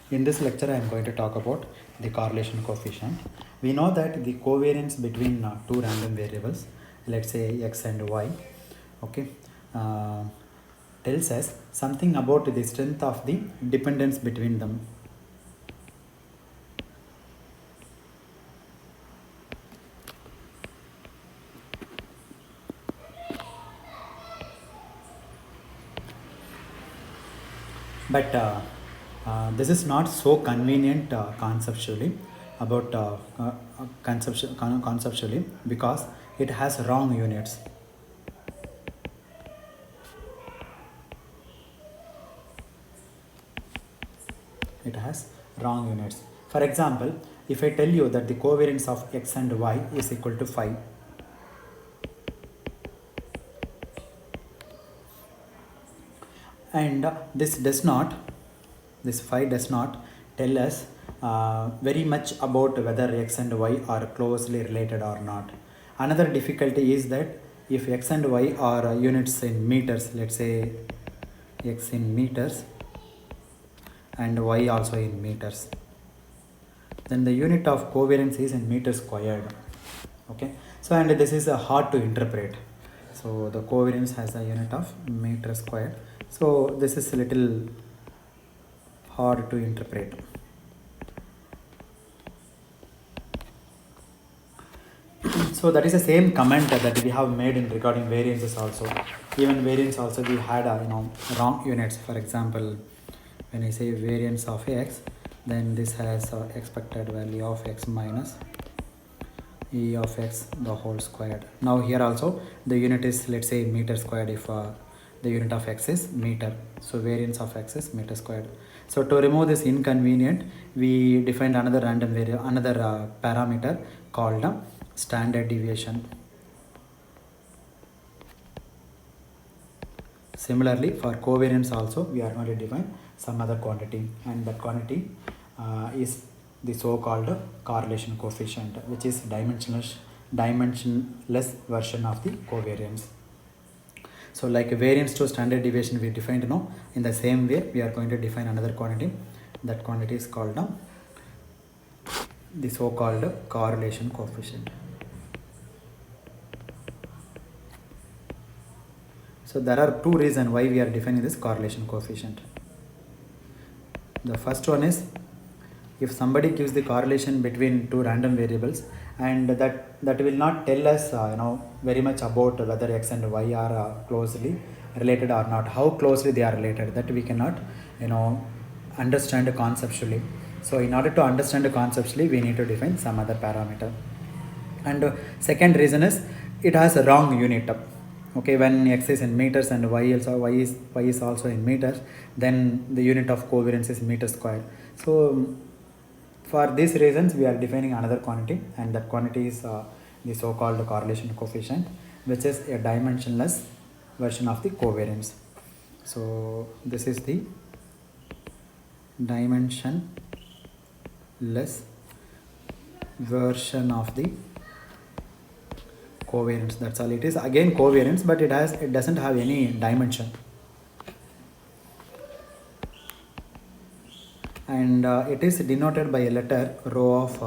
In this lecture, I am going to talk about the correlation coefficient. We know that the covariance between two random variables, let's say x and y, okay, uh, tells us something about the strength of the dependence between them. But this is not so convenient conceptually about conceptually because it has wrong units. It has wrong units. For example, if I tell you that the covariance of x and y is equal to 5, and this 5 does not tell us very much about whether x and y are closely related or not. Another difficulty is that if x and y are units in meters, let's say x in meters and y also in meters, then the unit of covariance is in meter squared. Okay, so and this is hard to interpret. So the covariance has a unit of meter squared. So this is a little hard to interpret. So that is the same comment that we have made in regarding variances also. Even variance also we had wrong units. For example, when I say variance of x, then this has expected value of x minus e of x the whole squared. Now here also the unit is, let's say, meter squared if the unit of x is meter. So variance of x is meter squared. So to remove this inconvenient, we defined another random variable, another parameter called standard deviation. Similarly, for covariance also we are going to define some other quantity, and that quantity is the so-called correlation coefficient, which is dimensionless version of the covariance. So like variance to standard deviation we defined now, in the same way we are going to define another quantity. That quantity is called the so-called correlation coefficient. So there are two reasons why we are defining this correlation coefficient. The first one is, if somebody gives the correlation between two random variables, and that will not tell us very much about whether x and y are closely related or not, how closely they are related, that we cannot understand conceptually. So in order to understand conceptually, we need to define some other parameter. And second reason is, it has a wrong unit. Okay, when x is in meters and y is also in meters, then the unit of covariance is meter squared. So for these reasons we are defining another quantity, and that quantity is the so-called correlation coefficient, which is a dimensionless version of the covariance. So this is the dimensionless version of the covariance. That's all it is. Again covariance, but it doesn't have any dimension. And it is denoted by a letter rho of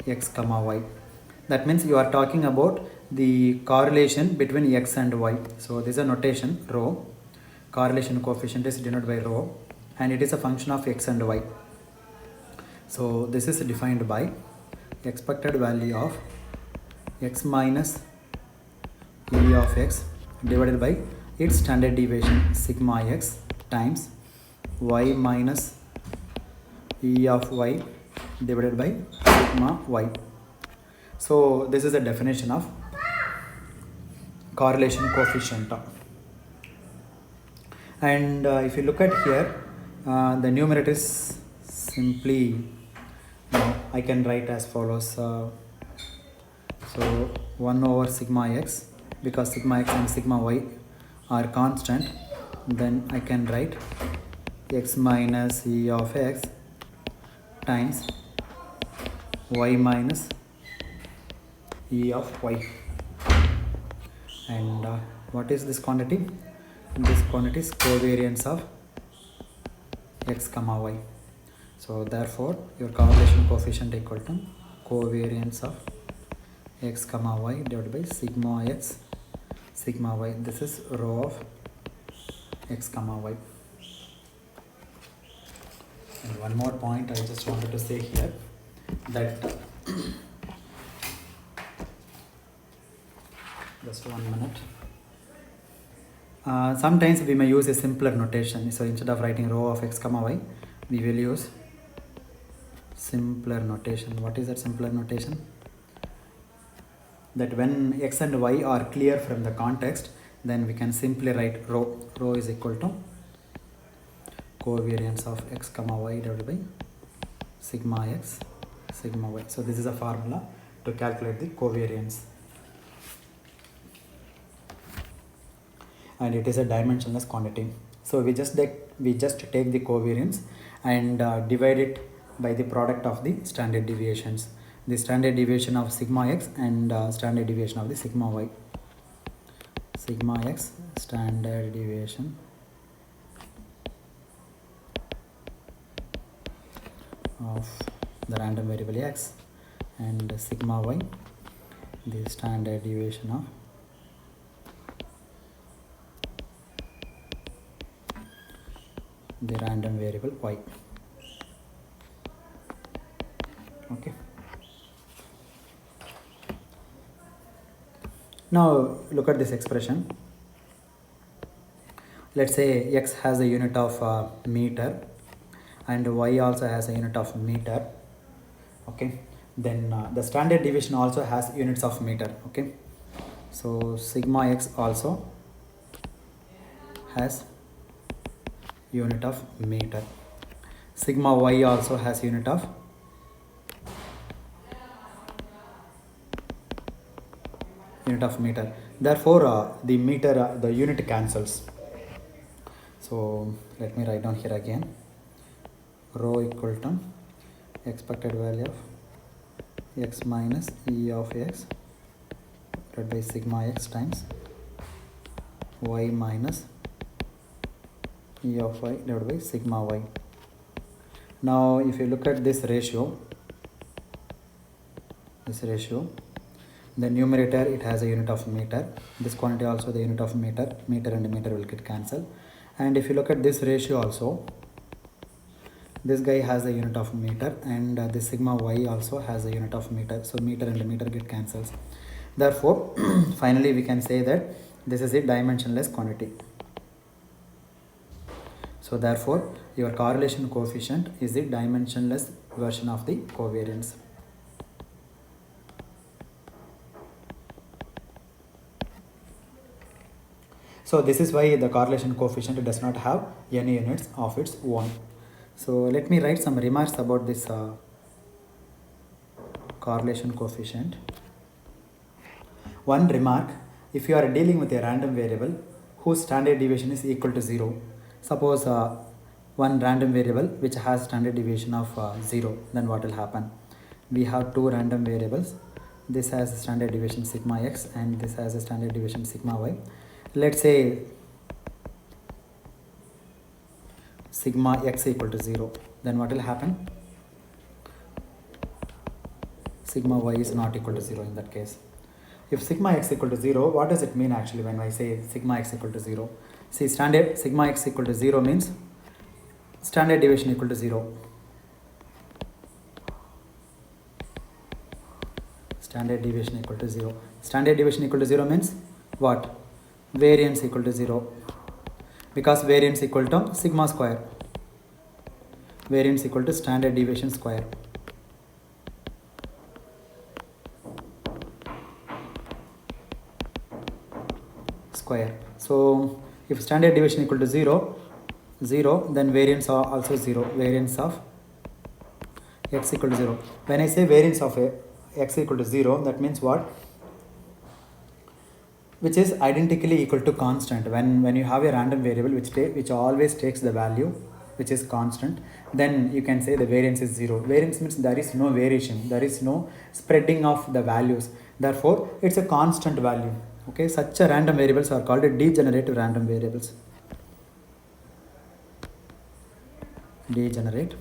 x comma y. That means you are talking about the correlation between x and y. So this is a notation rho. Correlation coefficient is denoted by rho, and it is a function of x and y. So this is defined by expected value of x minus e of x divided by its standard deviation sigma x times y minus e of y divided by sigma y. So this is a definition of correlation coefficient. And if you look at here, the numerator is simply, I can write as follows. So 1 over sigma x, because sigma x and sigma y are constant, then I can write x minus e of x times y minus e of y. And what is this quantity? This quantity is covariance of x comma y. So therefore your correlation coefficient equal to covariance of x comma y divided by sigma x sigma y. This is rho of x comma y. And one more point I just wanted to say here, that just 1 minute. Sometimes we may use a simpler notation. So instead of writing rho of x comma y, we will use simpler notation. What is that simpler notation? That when x and y are clear from the context, then we can simply write rho. Rho is equal to covariance of x comma y divided by sigma x sigma y. So this is a formula to calculate the covariance, and it is a dimensionless quantity. So we just take the covariance and divide it by the product of the standard deviations, the standard deviation of sigma x and standard deviation of the sigma y. Sigma x standard deviation of the random variable x, and sigma y the standard deviation of the random variable y. Okay. Now look at this expression. Let's say x has a unit of meter and y also has a unit of meter. Okay. Then the standard deviation also has units of meter. Okay. So sigma x also has unit of meter. Sigma y also has unit of meter. Therefore the meter, the unit cancels. So let me write down here again. Rho equal to expected value of x minus e of x divided by sigma x times y minus e of y divided by sigma y. Now if you look at this ratio, the numerator it has a unit of meter, this quantity also the unit of meter, meter and meter will get cancelled. And if you look at this ratio also, this guy has a unit of meter, and this sigma y also has a unit of meter, so meter and meter get cancelled. Therefore finally we can say that this is a dimensionless quantity. So therefore your correlation coefficient is the dimensionless version of the covariance. So this is why the correlation coefficient does not have any units of its own. So let me write some remarks about this correlation coefficient. One remark: if you are dealing with a random variable whose standard deviation is equal to 0, suppose one random variable which has standard deviation of 0, then what will happen? We have two random variables. This has a standard deviation sigma x and this has a standard deviation sigma y. Let's say sigma x equal to 0, then what will happen? Sigma y is not equal to 0 in that case. If sigma x equal to 0, what does it mean actually when I say sigma x equal to 0? See, standard sigma x equal to 0 means standard deviation equal to 0. Standard deviation equal to 0. Standard deviation equal to 0 means what? Variance equal to 0, because variance equal to sigma square, variance equal to standard deviation square. So if standard deviation equal to 0, then variance are also 0, variance of x equal to 0. When I say variance of x equal to 0, that means what? Which is identically equal to constant. When you have a random variable which always takes the value which is constant, then you can say the variance is 0. Variance means there is no variation, there is no spreading of the values, therefore it's a constant value. Okay, such a random variables are called degenerate random variables. Degenerate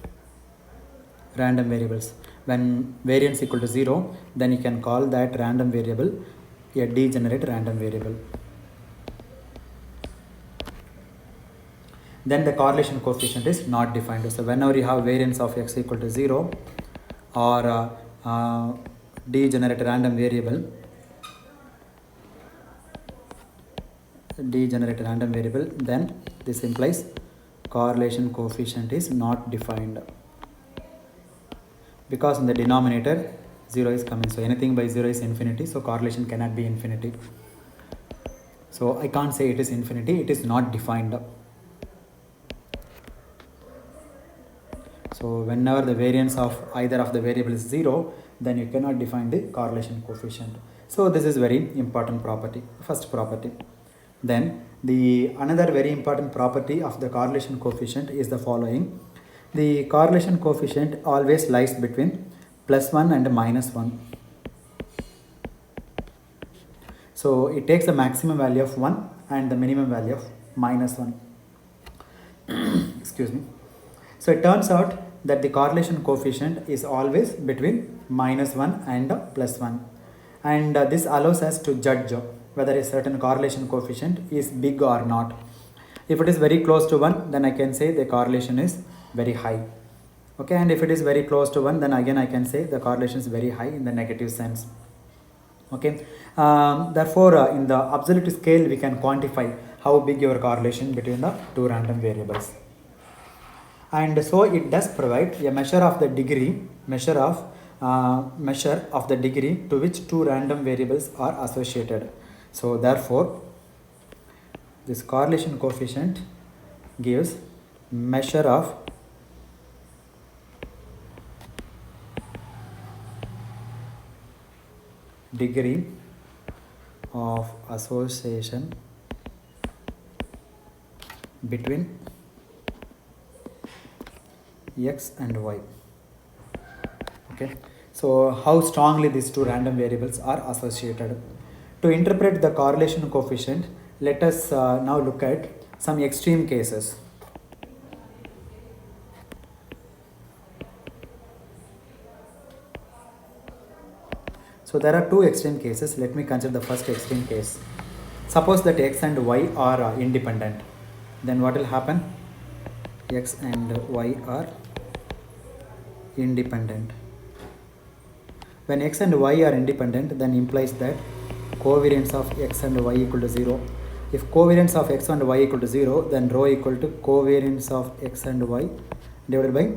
random variables. When variance equal to 0, then you can call that random variable a degenerate random variable. Then the correlation coefficient is not defined. So whenever you have variance of x equal to 0 or degenerate random variable, then this implies correlation coefficient is not defined, because in the denominator 0 is coming. So anything by 0 is infinity, so correlation cannot be infinity. So I can't say it is infinity, it is not defined. So whenever the variance of either of the variable is 0, then you cannot define the correlation coefficient. So this is very important property, first property. Then the another very important property of the correlation coefficient is the following. The correlation coefficient always lies between +1 and -1. So it takes the maximum value of 1 and the minimum value of -1. Excuse me. So it turns out that the correlation coefficient is always between -1 and +1, and this allows us to judge whether a certain correlation coefficient is big or not. If it is very close to 1, then I can say the correlation is very high. Okay, and if it is very close to 1, then again I can say the correlation is very high in the negative sense. Okay, therefore in the absolute scale we can quantify how big your correlation between the two random variables. And so it does provide a measure of the degree to which two random variables are associated. So therefore this correlation coefficient gives measure of degree of association between x and y. Okay, so how strongly these two random variables are associated. To interpret the correlation coefficient, let us now look at some extreme cases. So there are two extreme cases. Let me consider the first extreme case. Suppose that x and y are independent. Then what will happen? X and y are independent. When x and y are independent, then implies that covariance of x and y equal to 0. If covariance of x and y equal to 0, then rho equal to covariance of x and y divided by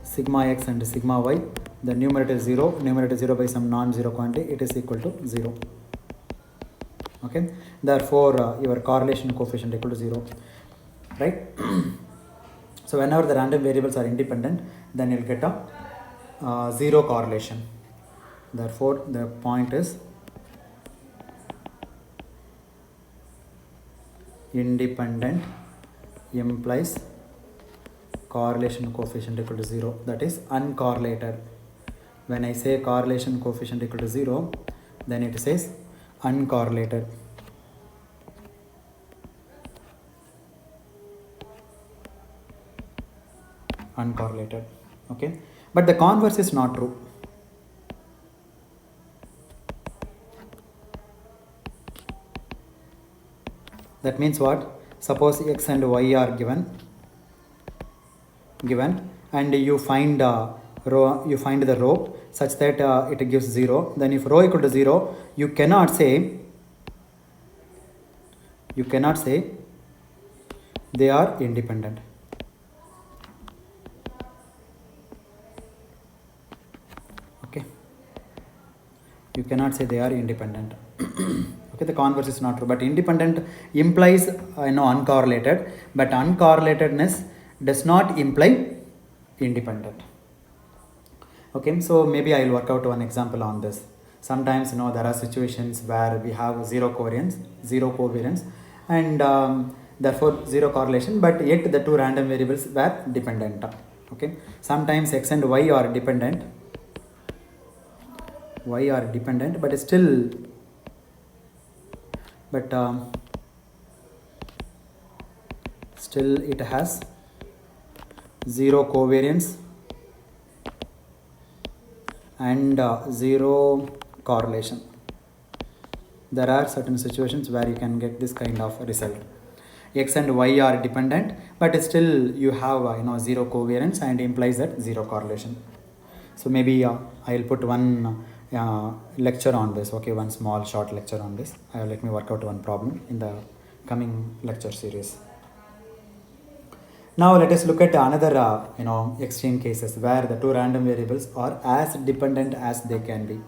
sigma x and sigma y. The numerator is 0, numerator 0 by some non-zero quantity, it is equal to 0. Okay, therefore your correlation coefficient equal to 0, right? So whenever the random variables are independent, then you'll get a 0 correlation. Therefore the point is independent implies correlation coefficient equal to 0, that is uncorrelated. When I say correlation coefficient equal to 0, then it says uncorrelated. Uncorrelated. Okay, but the converse is not true. That means what? Suppose x and y are given and you find the rho such that it gives 0. Then if rho equal to 0, you cannot say they are independent. Okay, you cannot say they are independent. Okay, the converse is not true, but independent implies uncorrelated, but uncorrelatedness does not imply independent. Okay, so maybe I will work out one example on this. Sometimes there are situations where we have zero covariance, and therefore zero correlation, but yet the two random variables were dependent. Okay, sometimes x and y are dependent, but still it has zero covariance and zero correlation. There are certain situations where you can get this kind of result. X and Y are dependent, but still you have zero covariance and implies that zero correlation. So maybe I'll put one lecture on this. Okay, one small short lecture on this. Let me work out one problem in the coming lecture series. Now let us look at another extreme cases where the two random variables are as dependent as they can be.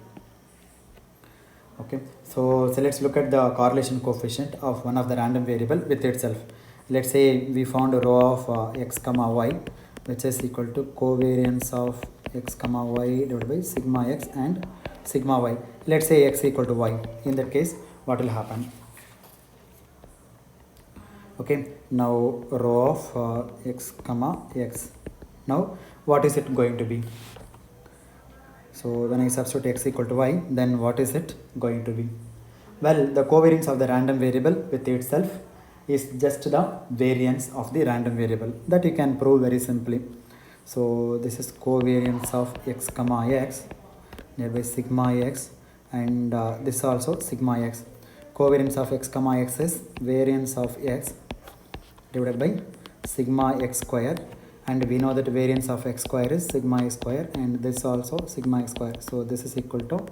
Okay, so let's look at the correlation coefficient of one of the random variable with itself. Let's say we found a row of x comma y, which is equal to covariance of x comma y divided by sigma x and sigma y. Let's say x equal to y. In that case, what will happen? Okay, now row of x comma x. Now what is it going to be? So when I substitute x equal to y, then what is it going to be? Well, the covariance of the random variable with itself is just the variance of the random variable. That you can prove very simply. So this is covariance of x comma x by sigma x, and this also sigma x. Covariance of x comma x is variance of x divided by sigma x square, and we know that variance of x square is sigma x square, and this also sigma x square. So this is equal to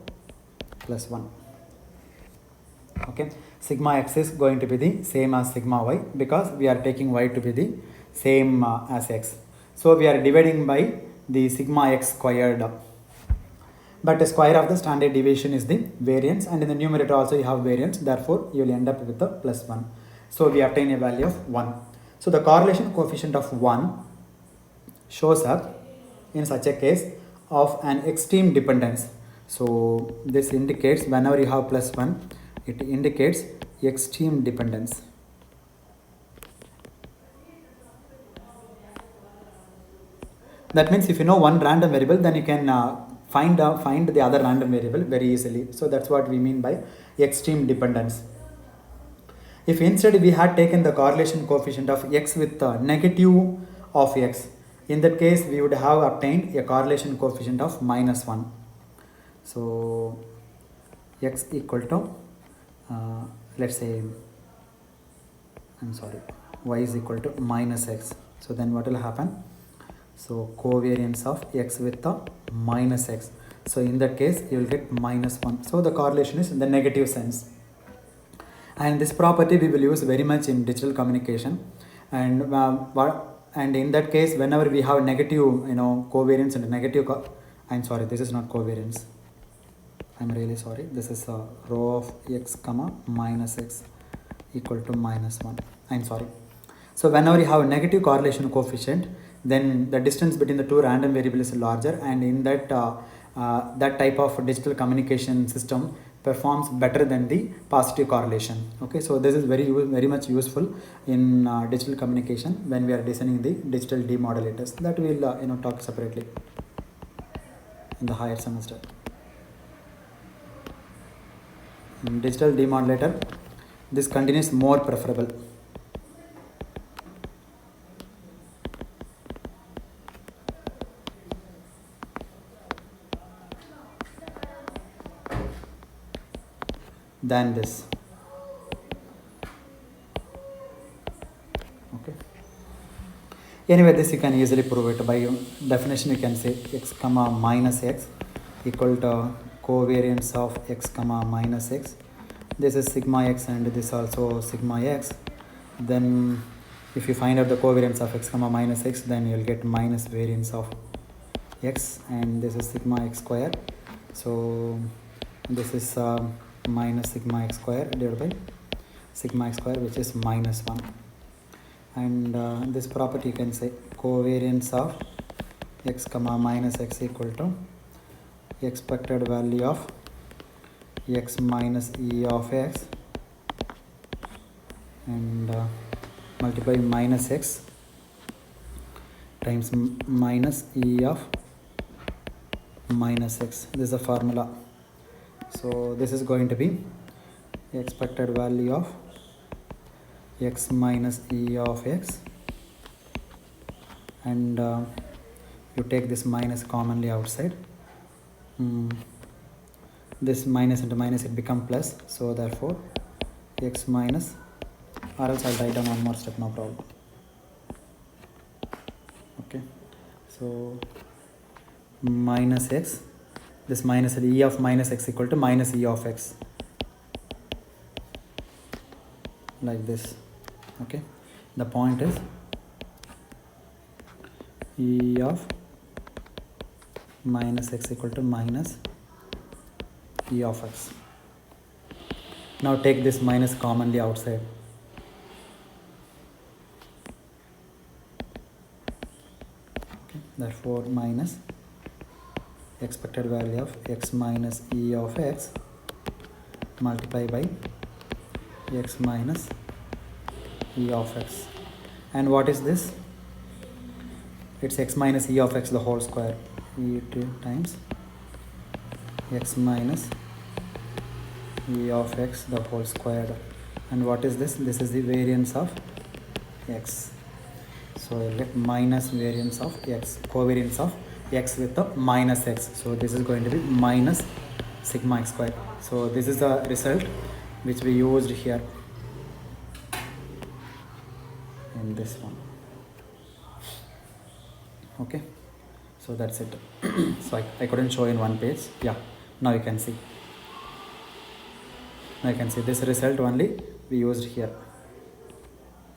plus 1. Okay, sigma x is going to be the same as sigma y because we are taking y to be the same as x. So we are dividing by the sigma x squared, but the square of the standard deviation is the variance, and in the numerator also you have variance, therefore you will end up with the plus 1. So we obtain a value of 1. So the correlation coefficient of 1 shows up in such a case of an extreme dependence. So this indicates whenever you have plus 1, it indicates extreme dependence. That means if you know one random variable, then you can find the other random variable very easily. So that's what we mean by extreme dependence. If instead we had taken the correlation coefficient of x with negative of x, in that case we would have obtained a correlation coefficient of minus 1. So x equal to let's say y is equal to minus x. So then what will happen? So covariance of x with the minus x. So in that case you will get minus 1. So the correlation is in the negative sense. And this property we will use very much in digital communication. And in that case, whenever we have negative covariance and negative I'm sorry, this is not covariance. I'm really sorry. This is a row of x comma minus x equal to minus 1. I'm sorry. So whenever you have a negative correlation coefficient, then the distance between the two random variables is larger, and in that that type of digital communication system performs better than the positive correlation. Okay, so this is very much useful in digital communication when we are designing the digital demodulators. That we will talk separately in the higher semester. In digital demodulator, this continues more preferable. Than this. Okay. Anyway, this you can easily prove it by definition. You can say x comma minus x equal to covariance of x comma minus x. This is sigma x and this also sigma x. Then if you find out the covariance of x comma minus x, then you will get minus variance of x, and this is sigma x square. So this is minus sigma x square divided by sigma x square, which is minus 1. And this property you can say covariance of x comma minus x equal to expected value of x minus e of x, and multiply minus x times minus e of minus x. This is the formula. So this is going to be expected value of x minus e of x, and you take this minus commonly outside, this minus into minus it become plus, so therefore x minus, or else I'll write down one more step, no problem. Okay, so minus x, this minus e of minus x equal to minus e of x, like this. Okay, the point is e of minus x equal to minus e of x. Now take this minus commonly outside. Okay, therefore minus expected value of x minus e of x multiply by x minus e of x. And what is this? It's x minus e of x the whole square, e2 times x minus e of x the whole squared. And what is this? This is the variance of x. So I'll get minus variance of x, covariance of x with the minus x. So this is going to be minus sigma x squared. So this is the result which we used here in this one. Okay, so that's it. So I couldn't show in one page. Yeah, now you can see. Now you can see this result only we used here.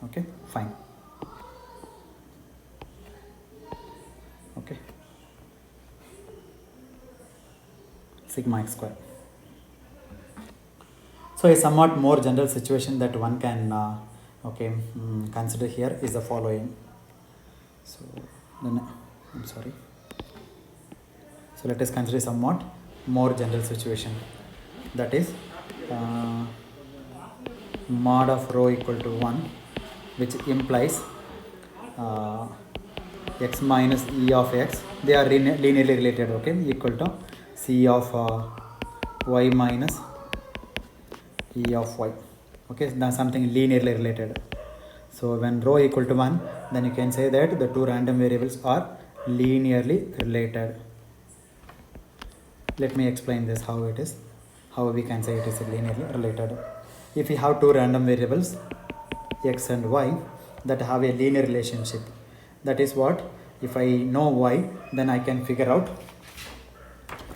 Okay, fine. Okay, sigma x square. So a somewhat more general situation that one can consider here is the following. So then I'm sorry. So let us consider somewhat more general situation, that is mod of rho equal to 1, which implies x minus e of x, they are linearly related, okay, equal to c of y minus e of y. Okay, that's something linearly related. So when rho equal to 1, then you can say that the two random variables are linearly related. Let me explain this, how it is, how we can say it is linearly related. If we have two random variables x and y that have a linear relationship, that is what, if I know y, then I can figure out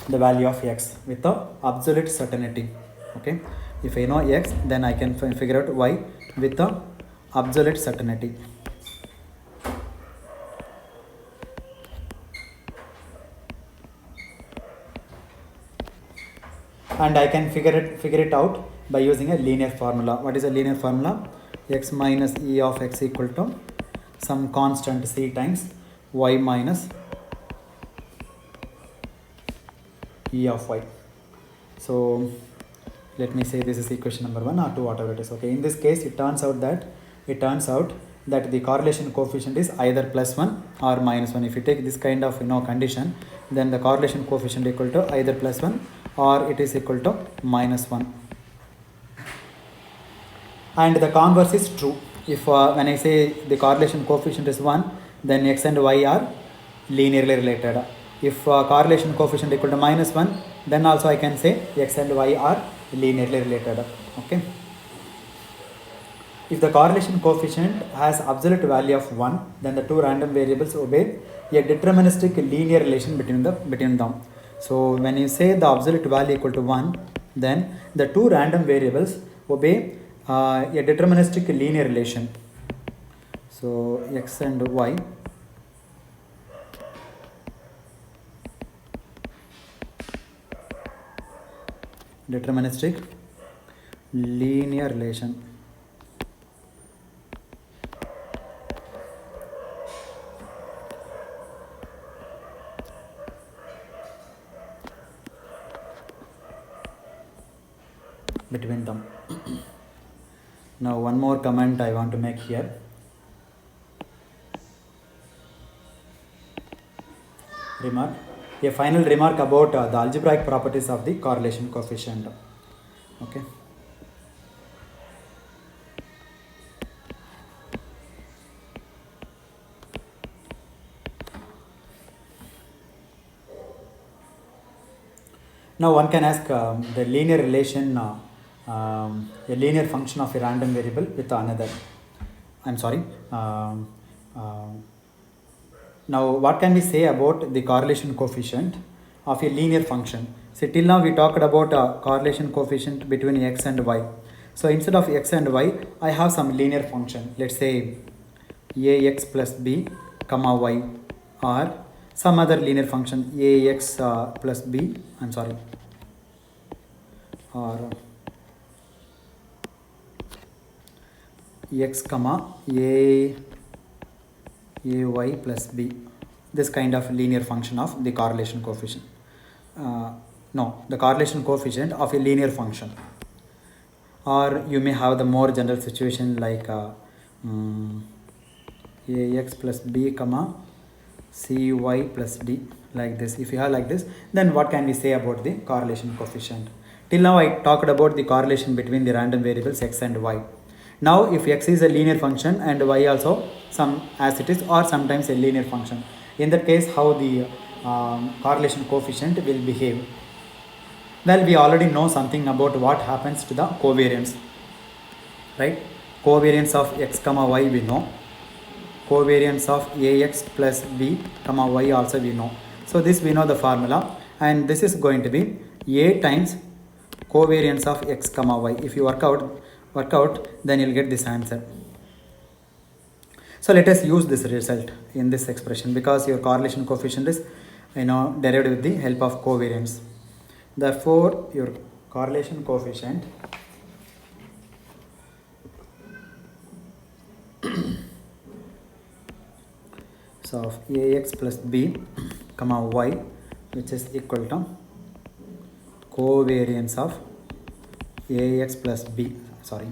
the value of x with the absolute certainty. Okay, if I know x, then I can figure out y with the absolute certainty. And I can figure it out by using a linear formula. What is a linear formula? X minus e of x equal to some constant c times y minus e of y. So let me say this is equation number 1 or 2, whatever it is. Okay, in this case it turns out that the correlation coefficient is either plus 1 or minus 1. If you take this kind of condition, then the correlation coefficient equal to either plus 1 or it is equal to minus 1. And the converse is true. If when I say the correlation coefficient is 1, then x and y are linearly related. If correlation coefficient equal to minus 1, then also I can say x and y are linearly related. Okay. If the correlation coefficient has absolute value of 1, then the two random variables obey a deterministic linear relation between them. So when you say the absolute value equal to 1, then the two random variables obey a deterministic linear relation. So x and y deterministic linear relation. Between them. Now one more comment I want to make here. A final remark about the algebraic properties of the correlation coefficient. Okay. Now one can ask the linear relation, a linear function of a random variable with another. I'm sorry. Now what can we say about the correlation coefficient of a linear function? So till now we talked about a correlation coefficient between x and y. So instead of x and y, I have some linear function. Let's say ax plus b comma y, or some other linear function ax plus b, I'm sorry, or x comma a ay plus b, this kind of linear function of the correlation coefficient. No, the correlation coefficient of a linear function. Or you may have the more general situation like ax plus b comma cy plus d, like this. If you have like this, then what can we say about the correlation coefficient? Till now I talked about the correlation between the random variables x and y. Now if x is a linear function and y also some as it is, or sometimes a linear function, in that case how the correlation coefficient will behave? Well, we already know something about what happens to the covariance, right? Covariance of x comma y we know, covariance of ax plus b comma y also we know. So this we know the formula, and this is going to be a times covariance of x comma y. If you work out, then you'll get this answer. So let us use this result in this expression, because your correlation coefficient is derived with the help of covariance. Therefore your correlation coefficient so of ax plus b comma y, which is equal to covariance of ax plus b, sorry,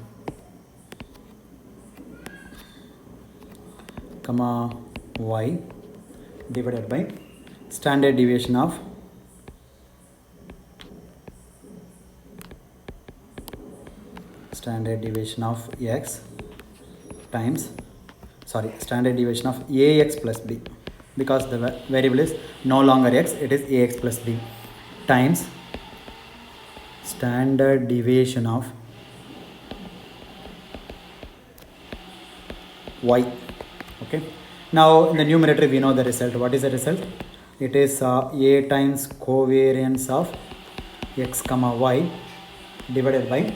comma y divided by standard deviation of x times, sorry, standard deviation of ax plus b, because the variable is no longer x, it is ax plus b, times standard deviation of y. Okay, now in the numerator we know the result. What is the result? It is a times covariance of x comma y divided by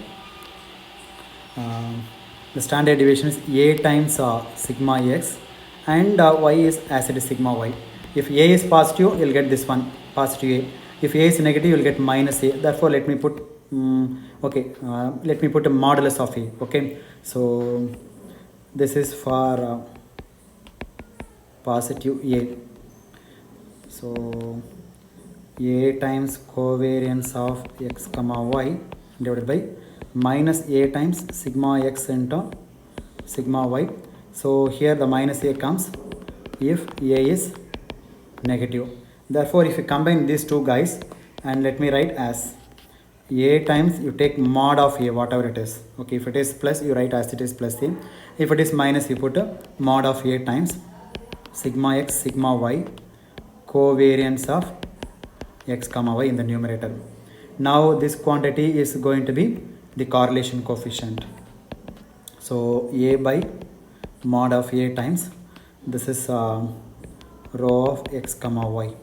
the standard deviation is a times sigma x, and y is as it is sigma y. If a is positive, you'll get this one, positive a. If a is negative, you'll get minus a. Therefore let me put let me put a modulus of a. Okay, so this is for positive a. So a times covariance of x comma y divided by minus a times sigma x into sigma y. So here the minus a comes if a is negative. Therefore if you combine these two guys, and let me write as a times, you take mod of a, whatever it is. Okay, if it is plus, you write as it is plus a. If it is minus, you put a mod of a times sigma x sigma y covariance of x comma y in the numerator. Now this quantity is going to be the correlation coefficient. So a by mod of a times, this is rho of x comma y.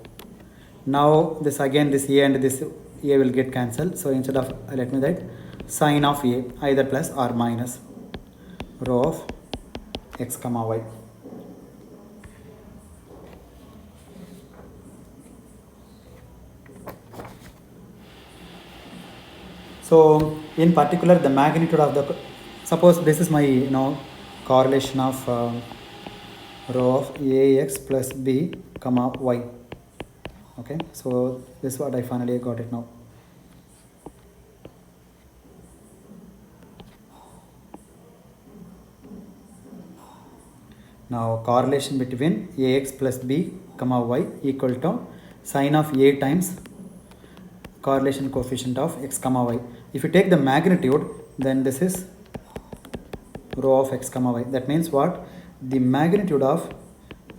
Now this again, this a and this a will get cancelled. So instead of, let me write sine of a, either plus or minus rho of x comma y. So in particular, the magnitude of the, suppose this is my correlation of rho of ax plus b comma y. Okay, so this is what I finally got it now. Now correlation between ax plus b comma y equal to sine of a times correlation coefficient of x comma y. If you take the magnitude, then this is rho of x comma y. That means what? The magnitude of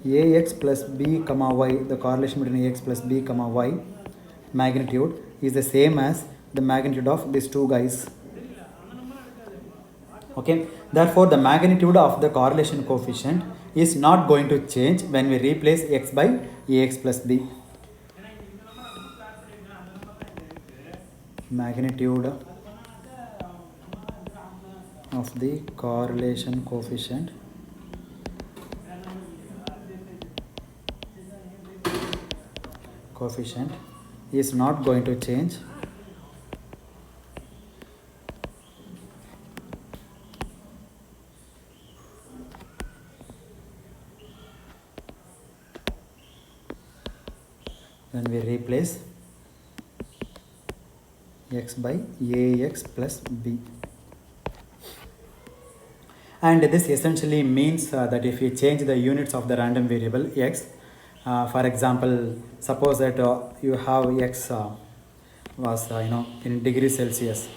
ax plus b comma y, the correlation between ax plus b comma y magnitude is the same as the magnitude of these two guys. Okay, therefore the magnitude of the correlation coefficient is not going to change when we replace x by ax plus b. Magnitude of the correlation coefficient is not going to change when we replace x by ax plus b. And this essentially means that if you change the units of the random variable x, for example, suppose that you have x was in degrees Celsius.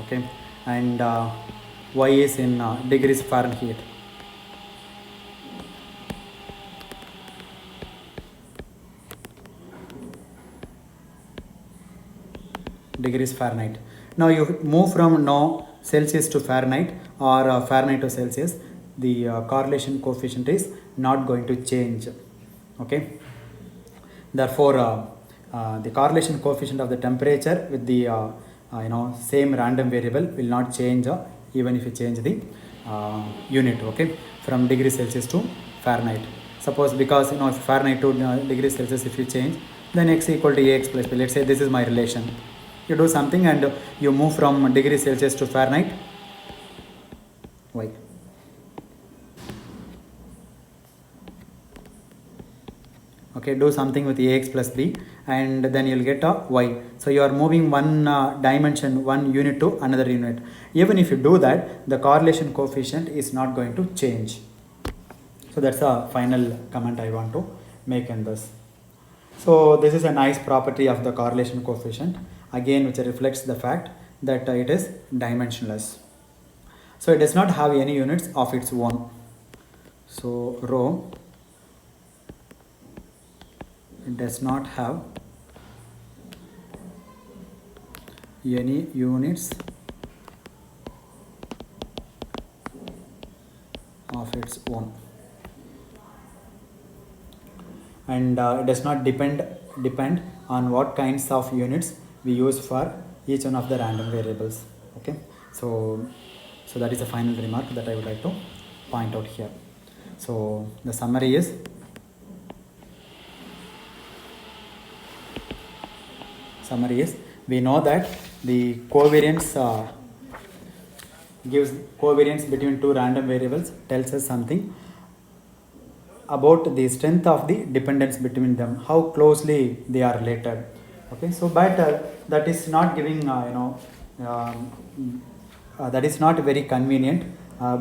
Okay, and y is in degrees Fahrenheit. Degrees Fahrenheit. Now you move from Celsius to Fahrenheit or Fahrenheit to Celsius, the correlation coefficient is not going to change. Okay. Therefore, the correlation coefficient of the temperature with the same random variable will not change even if you change the unit. Okay, from degrees Celsius to Fahrenheit. Suppose because Fahrenheit to degrees Celsius, if you change, then x equal to ax plus b. Let's say this is my relation. You do something and you move from degrees Celsius to Fahrenheit. Y. Okay, do something with ax plus b and then you'll get a y. So you are moving one dimension, one unit to another unit. Even if you do that, the correlation coefficient is not going to change. So that's a final comment I want to make in this. So this is a nice property of the correlation coefficient, again which reflects the fact that it is dimensionless. So it does not have any units of its own. So rho, it does not have any units of its own, and it does not depend on what kinds of units we use for each one of the random variables. Okay, so that is a final remark that I would like to point out here. So the summary is, we know that the covariance gives covariance between two random variables, tells us something about the strength of the dependence between them, how closely they are related. Okay, so but that is not giving that is not very convenient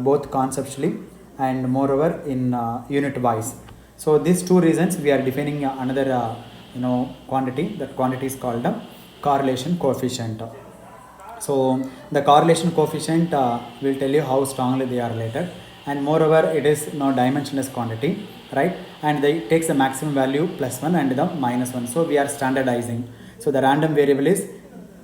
both conceptually and moreover in unit wise. So these two reasons we are defining another quantity. That quantity is called the correlation coefficient. So the correlation coefficient will tell you how strongly they are related, and moreover it is dimensionless quantity, right? And it takes the maximum value +1 and the -1. So we are standardizing. So the random variable is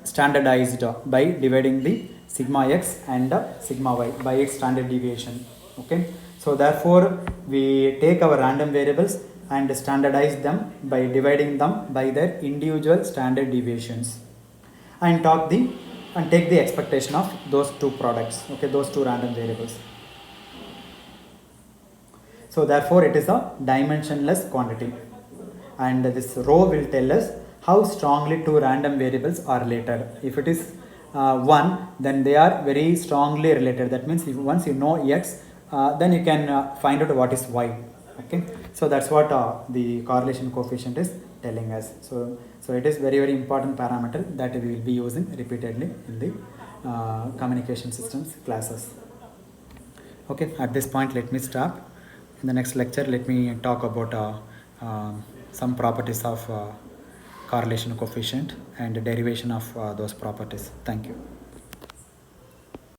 standardized by dividing the sigma x and sigma y by its standard deviation. Okay, so therefore we take our random variables and standardize them by dividing them by their individual standard deviations, and take the expectation of those two products. Okay, those two random variables. So therefore it is a dimensionless quantity, and this rho will tell us how strongly two random variables are related. If it is 1, then they are very strongly related. That means if once you know x, then you can find out what is y. Okay, so that's what the correlation coefficient is telling us. So it is very important parameter that we will be using repeatedly in the communication systems classes. Okay, at this point let me stop. In the next lecture let me talk about some properties of correlation coefficient and derivation of those properties. Thank you.